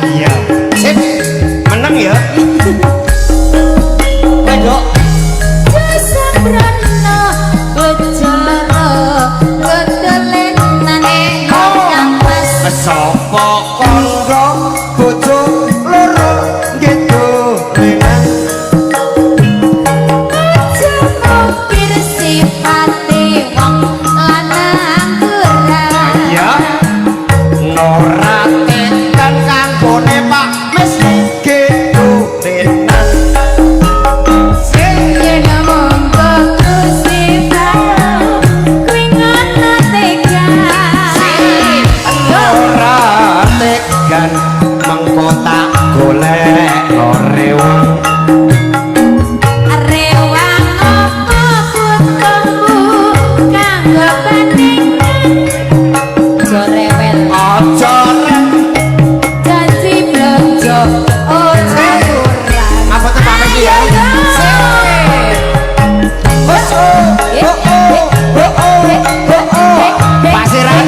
Iya. Sip. Menang ya. Wedok. Sabrana bejara kedelenan yang pas. Sapa kanggo bojo loro gitu lenan. Cemokir sifate wong lanang kurang. Ya. Nora tekan kanggone Pak mesti gitu lenan. Yen monggo sifat kuwi ngono tega. Nora tekan mengko tak golek rewang. Rewang apa putumu kanggo bandingan. Jorewel Aja janji blonjo ora kurang. apa tuh Pak Mesti ya? Pasiran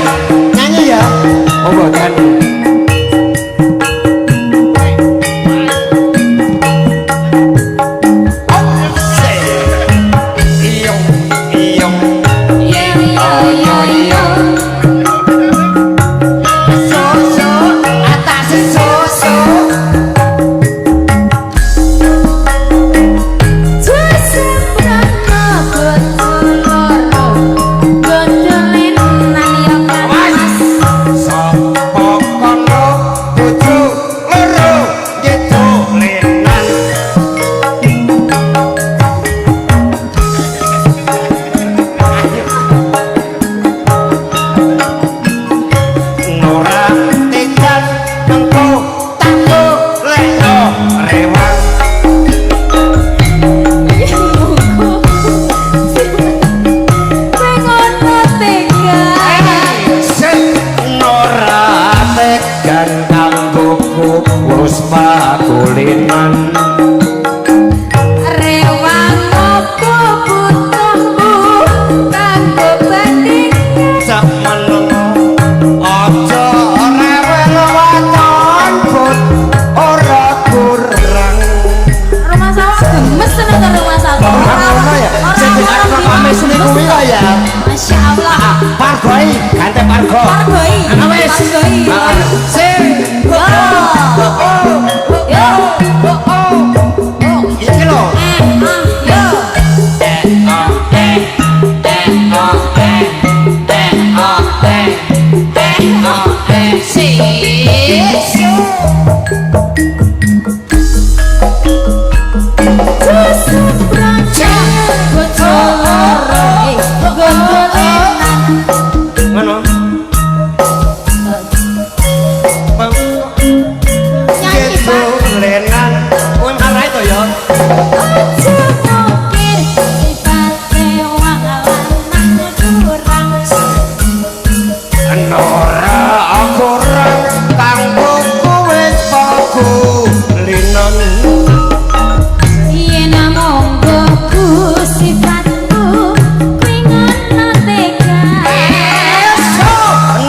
nyanyi ya? Oh bukan. Iyong, iyong, soso, atase soso. Sapa kono bojo loro gitu lenan. Nora tekan mengko tak golek rewang. Sing Nora tekan kanggo wis pakulinan. Sak menengo aja rewel waton put ora kurang. Ngono ya. Sing dikakno kamis niku ya ya. Masya Allah. Pargoi, gante pargo. Pargoi. Ana wis. Pargoi. Sing iki lho. Ngono. Gitu lenan. Kowe kalah itu ya. Nora kurang kanggo kowe pakulinan.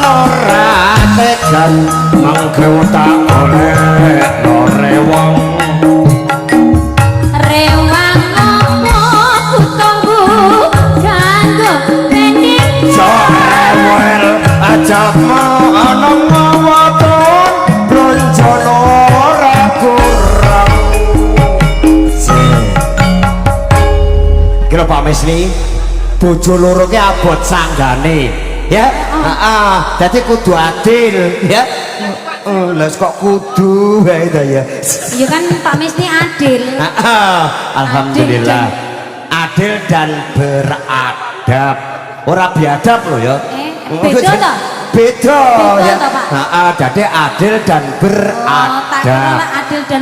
Nora tekan mangke tak oleh rewang. Jorewel ajab ana waton bronjono ora kurang. Kira Pak Mesni bojo loro ki abot sanggane ya. Heeh, dadi kudu adil ya. Lah kok kudu wae ta ya. Iya kan Pak Mesni adil. Alhamdulillah. Adil dan beradab. Ora biadab loh ya. Beda toh? Beda ya. toh, Pak? Jadi adil dan Tak beradab. kira adil dan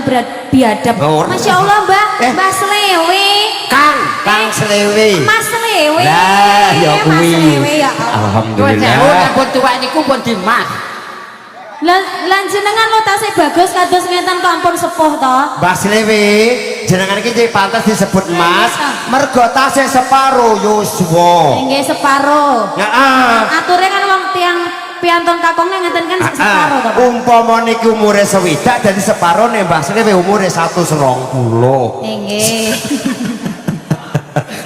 biadab. Oh, Masya Allah Mbak, Mbak Selewe. Kang Selewe. Mas Selewe. Lah ya Mas kuwi. Selewe ya. Alhamdulillah. pun tuwek niku pun dimas. Lan jenengan lo tasih bagus kados ngeten kampung sepuh to. Mbak Selewe, jenengan iki cek pantes disebut Mas, mergo tasih separo yuswa. Nggih separo. Heeh. Ature kan wong tiang piantun kakongnya ngeten kan separo to Pak. Umpama niki umure sewidak dadi separone Mbah Sri umure 120. Nggih.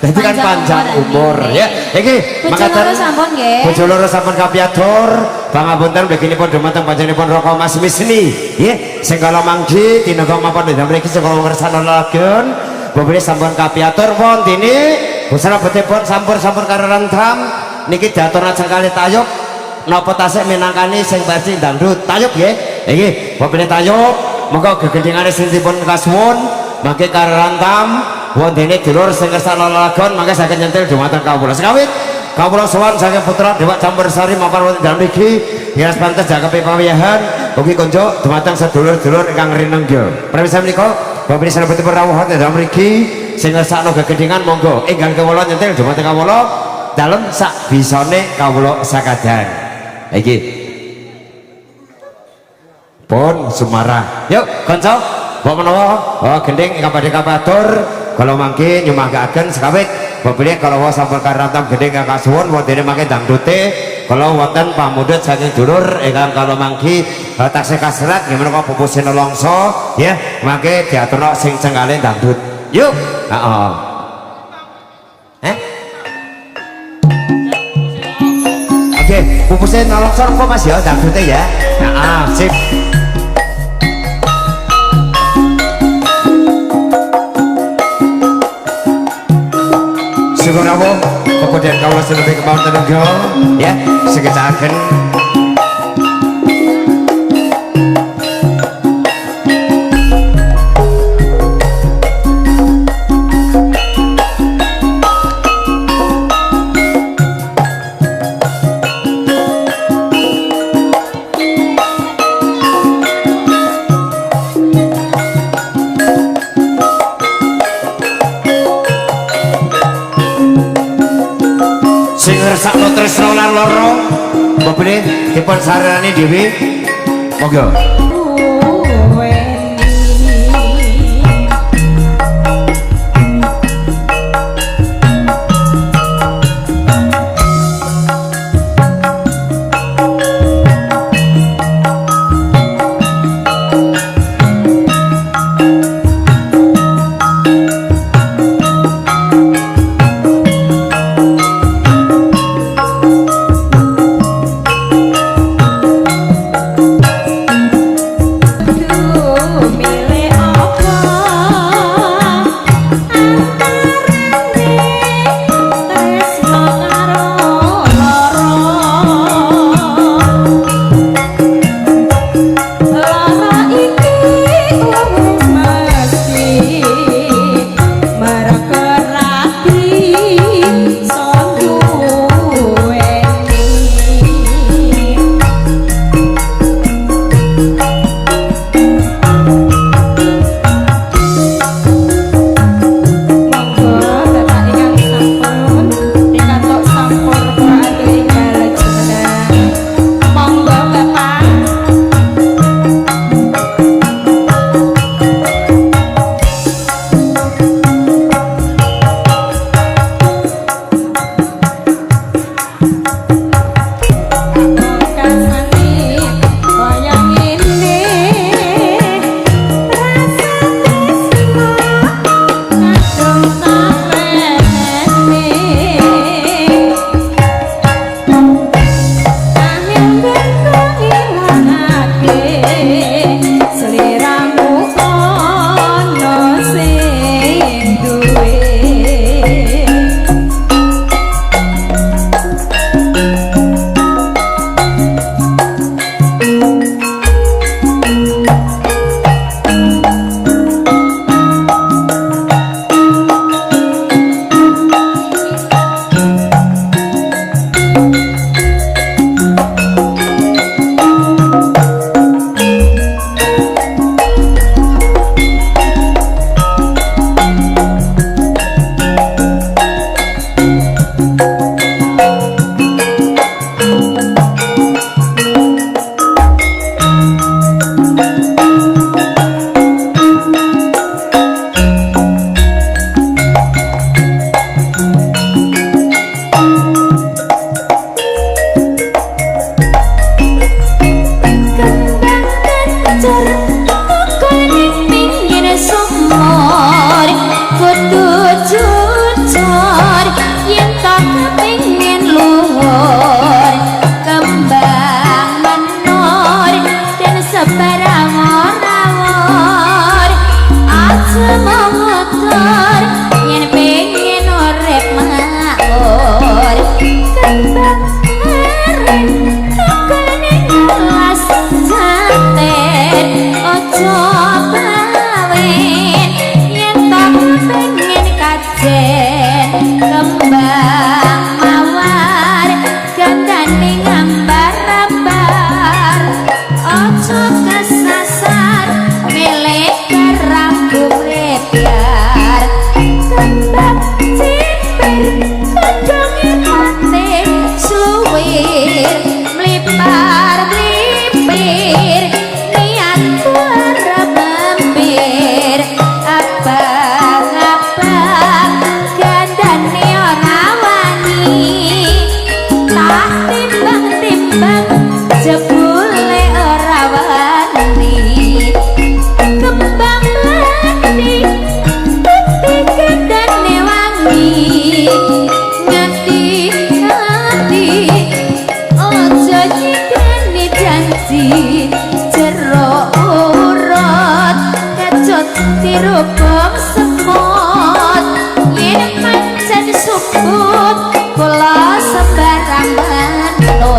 Jadi kan panjang umur ya. Iki Bojo loro sampun nggih. Bojo loro sampun kapiatur. Pangapunten mliginipun dumateng panjenenganipun Raka Mas Wisni nggih. Sing kala manggi tinangka mampun dhateng mriki sing kala ngersano lagen. Bobone sampun kapiatur wontene busana betipun sampun karo rentam niki diatur ajeng kali tayub napa tasih minangkani sing bajing dangdut tayub nggih. Iki bobone tayub monggo gegedhingane sing dipun kasuwun mangke karo rentam wondene dulur sing kersane lagon mangke saged nyentil dumateng kawula sekawit kawula sowan saking putra Dewa Campursari mampir wonten dalem mriki ngiras pantes jakepe pawiyahan ugi kunjuk dumateng sedulur-dulur ingkang rinengga permisa menika bapak sanebetipun rawuh wonten dalem mriki sing ngersakno gegedhingan monggo enggal kawula nyentil dumateng kawula dalem sak bisane kawula sakadan iki pun sumarah yuk kanca mbok menawa gending ingkang badhe kapatur kalau mangke nyumanggaken sekawit bebeli kalau sampun karantam gede kakak suwun wondene mangke dangdute kalau wonten pamudhut saking dulur ingkang kalau mangki taksih kasrat gimana kok pupusih nolongso ya mangke diaturno sing cenggale dangdut yuk heeh oke pupusih nolongso kok Mas ya dangdute ya heeh sip syukur rawuh kemudian kawula sedaya kemawon tenaga ya sekecaken sing ngersakno tresna lan lara bebene dipun sarani dhewe monggo beramor-amor aja motor yen pengen urip makmur kembang areng tukane kelas janten ojo bawen yen tak pengen kajen kembang mawar gandane ngambar-ambar ojo kesasar milih kerabu biar kembang cipir kodonge mati sluwir mlipar-mlipir niatku arep mampir abang-abang gandane ora wani tak timbang-timbang jebule ora wani kembang mati putih gandane wangi ngati-ngati ojo nyikeni janji jero urut kecut dirubung semut yen pancen subut kula sembarang manut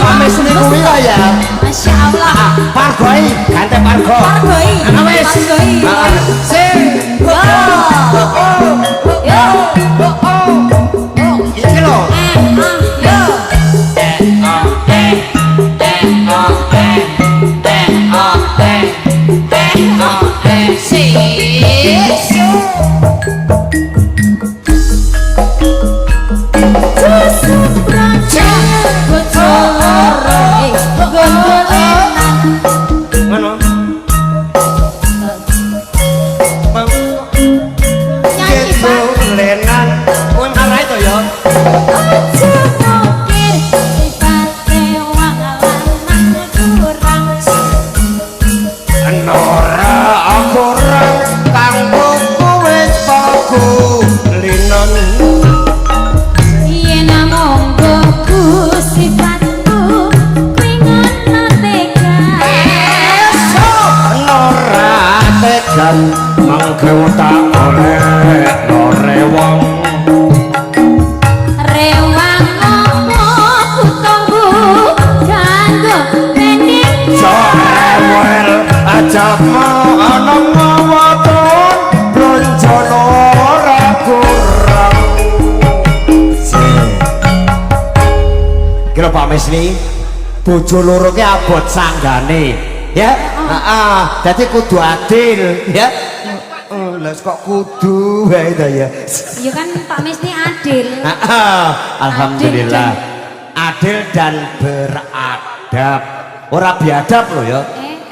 pamis ini kuwi kok ya. Masya Allah. Pargoi, ganti pargo. Pargoi. Wis. Sing. Yo. Yo. Iki lho. Yo. Ngono. Nyanyi Pak. Lenan. Kowe ngarai to ya. Nora kurang kanggo kowe paku linon. Yen namung ku sifatku kuwi ngono tega. Nora tegan mangke tak oleh lore wong. Rewang ngopo kutunggu kanggo pening. Soewel ajabmu ana ngawaton bronjono ora kurang. Kira Pak Misni bojo loro ki abot sanggane ya. Heeh, dadi kudu adil ya. Lah kok kudu wae ta ya. Ya kan Pak Misni adil. Alhamdulillah. Adil dan beradab. Ora biadab lho ya.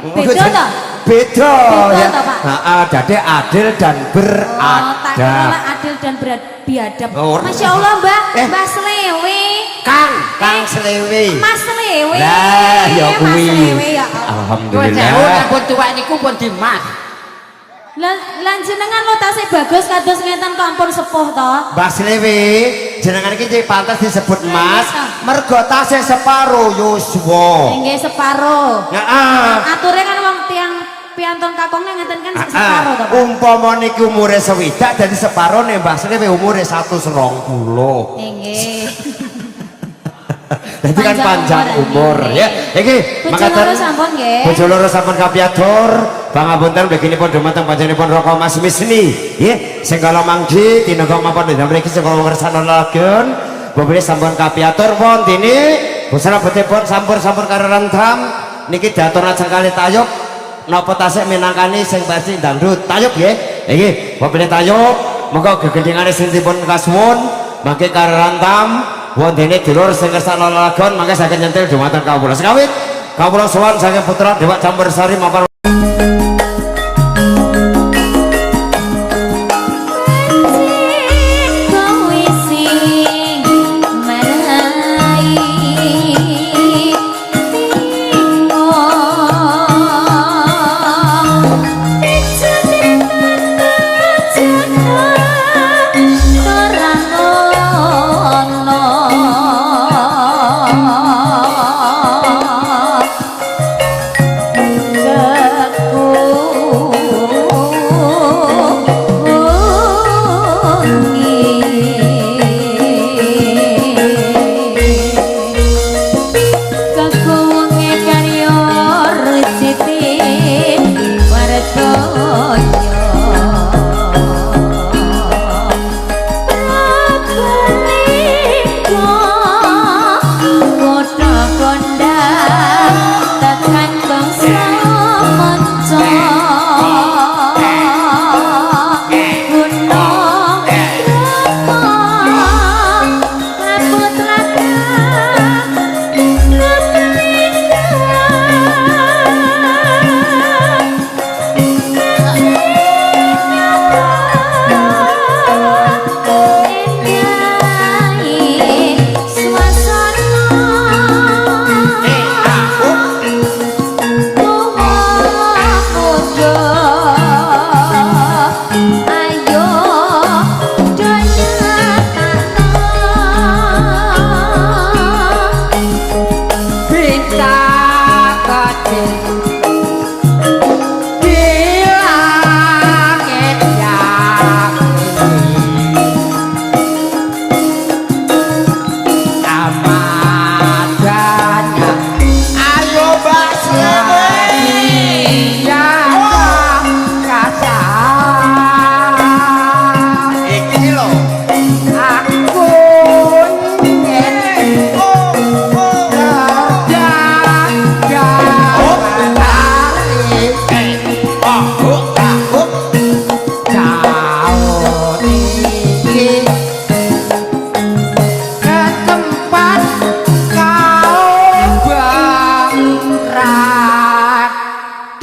Beda toh? Beda ya. toh, Pak? Heeh, dadi adil dan Oh, tak beradab. kira adil dan biadab. Oh, Masya Allah Mbak, Mbak Selewe. Kang Selewe. Mas Selewe. Lah ya Mas kuwi. Selewe ya. Alhamdulillah. pun tuwek niku pun dimas. Lan jenengan lo tasih bagus kados ngeten kok ampun sepuh to. Mbak Selewe, jenengan iki cek pantes disebut Mas, Iya. mergo tasih separo yuswa. Nggih separo. Heeh. Ature kan wong tiang piantun kakung ngeten kan separo to, Pak. Umpama niki umure 60 dadi separone Mbak Selewe umure 120. Nggih. Dadi kan panjang umur ya. Iki Bojo loro sampun nggih. Bojo loro sampun kapiatur. Pangapunten beginipun dumateng panjenenganipun Roko Mas Misni. Nggih, sing kala manggi tinangka mampun dhateng mriki sing kala ngersakno lagun. Bobone sampun kapiatur wontene busana betipun sampun karo rentam niki diatur ajeng kali tayub napa tasih minangkani sing pasti dangdut. Tayub nggih. Iki bobone tayub monggo gegendhingane sing dipun kasuwun mangke karo rentam wondene dulur sing ngersakno lagun mangke saged nyentil dumateng kawula sekawit kawula sowan saking putra Dewa Campursari mampir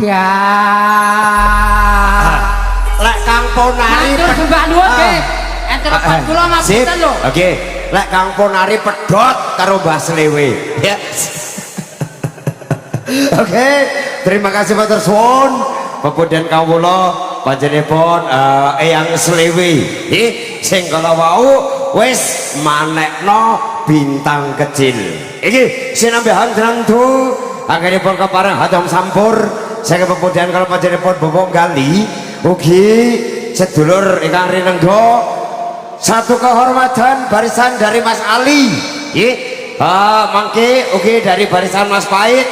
Lek Kang Ponari Mbak nuwun nggih. Enten obat kula ngapunten lho. Oke, lek Kang Ponari pedhot karo Mbah Slewe. Ya. Oke, terima kasih matur suwun. Pepunden kawula panjenengan Eyang Slewe. Sing kala wau wis manekno bintang kecil. Iki sinambahan drangdu anggenipun kepareng hadam sampur saking pepunden kala panjenengan Bobong Gali ugi sedulur ingkang rinengga satu kehormatan barisan dari Mas Ali. Nggih. Mangke ugi dari barisan Mas Pait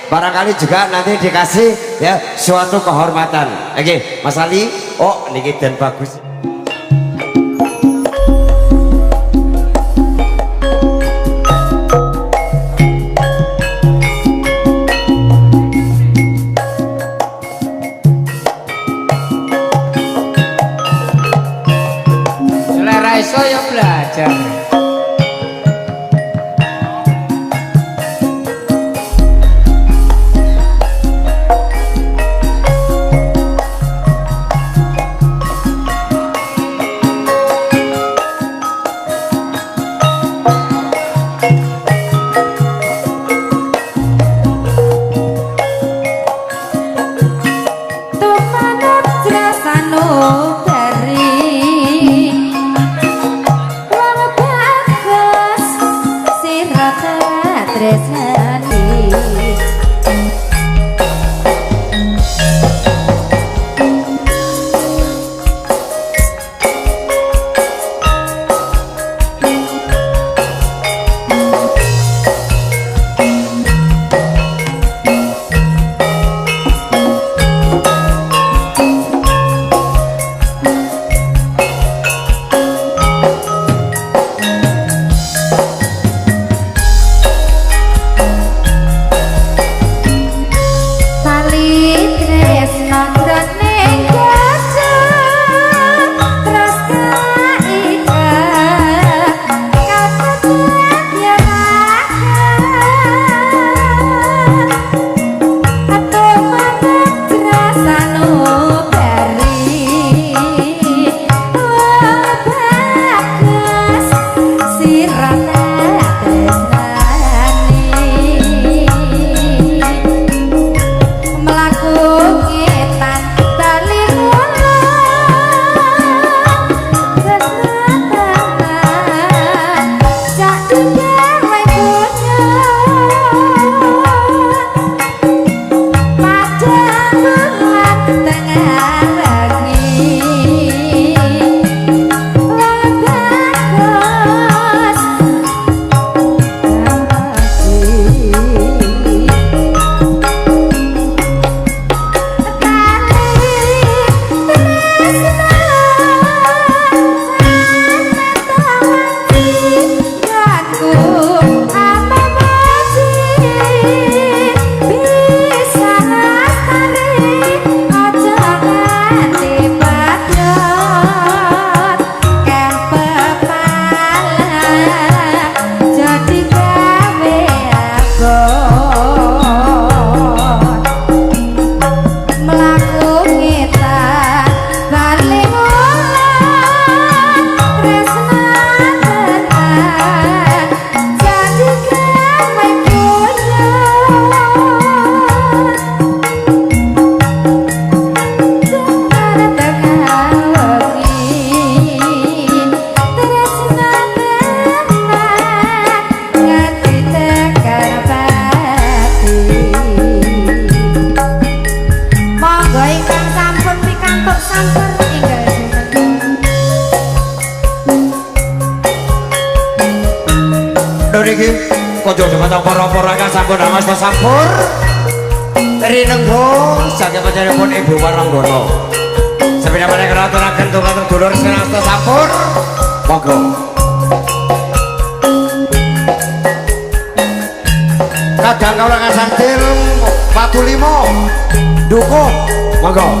barangkali juga nanti dikasih ya suatu kehormatan. Oke, Mas Ali. Oh, niki den bagus. Iso ya belajar. Sampun amas sampur rinenggo saking panjenenganipun Ibu Waranggono sepeda meneh ngaturaken dumateng dulur senasta sampur monggo kadang kawula kasantil Patu Limo dukung monggo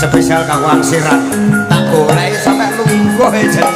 spesial kanggo angsiran tak golek sampe lungguh aja.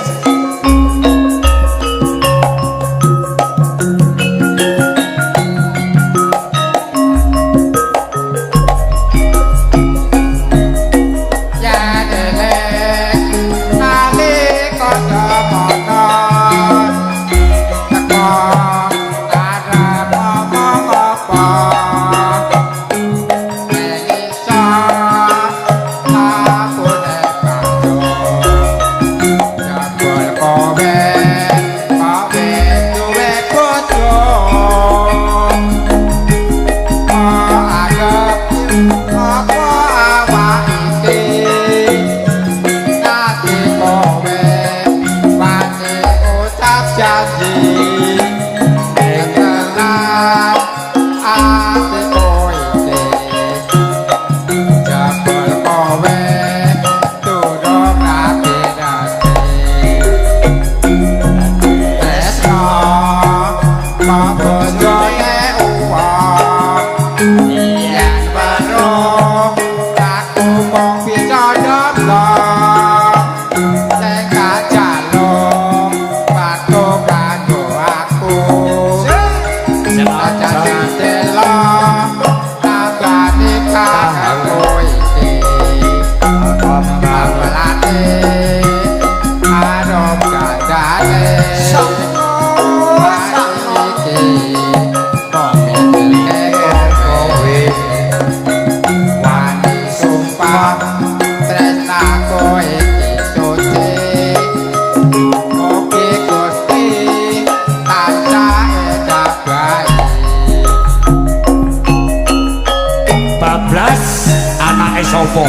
Sopo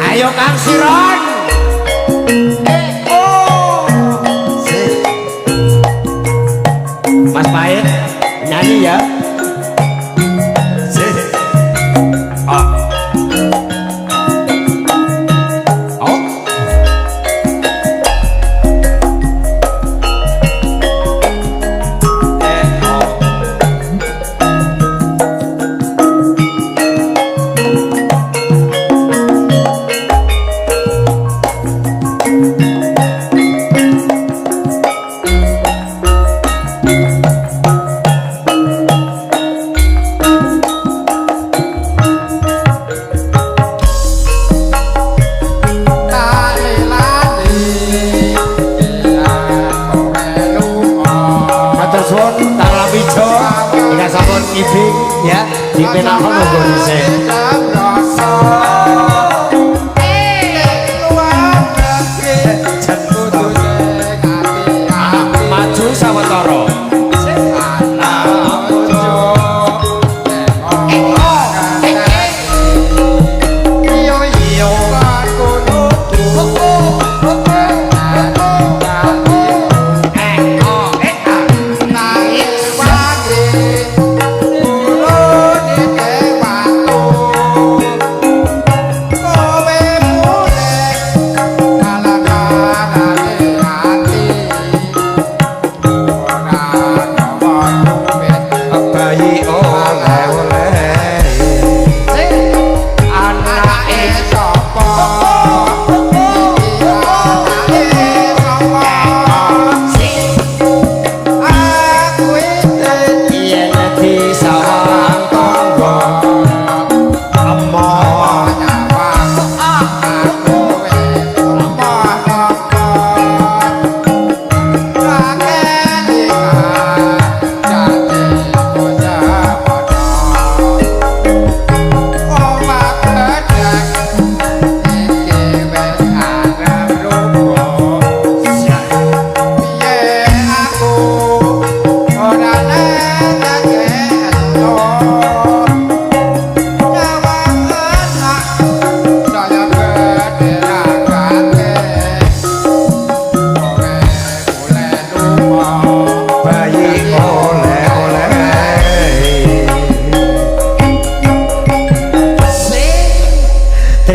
ayo Kang Siron Mas Pahit nyanyi ya ya di penang monggo dhisik maju sawetara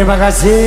terima kasih.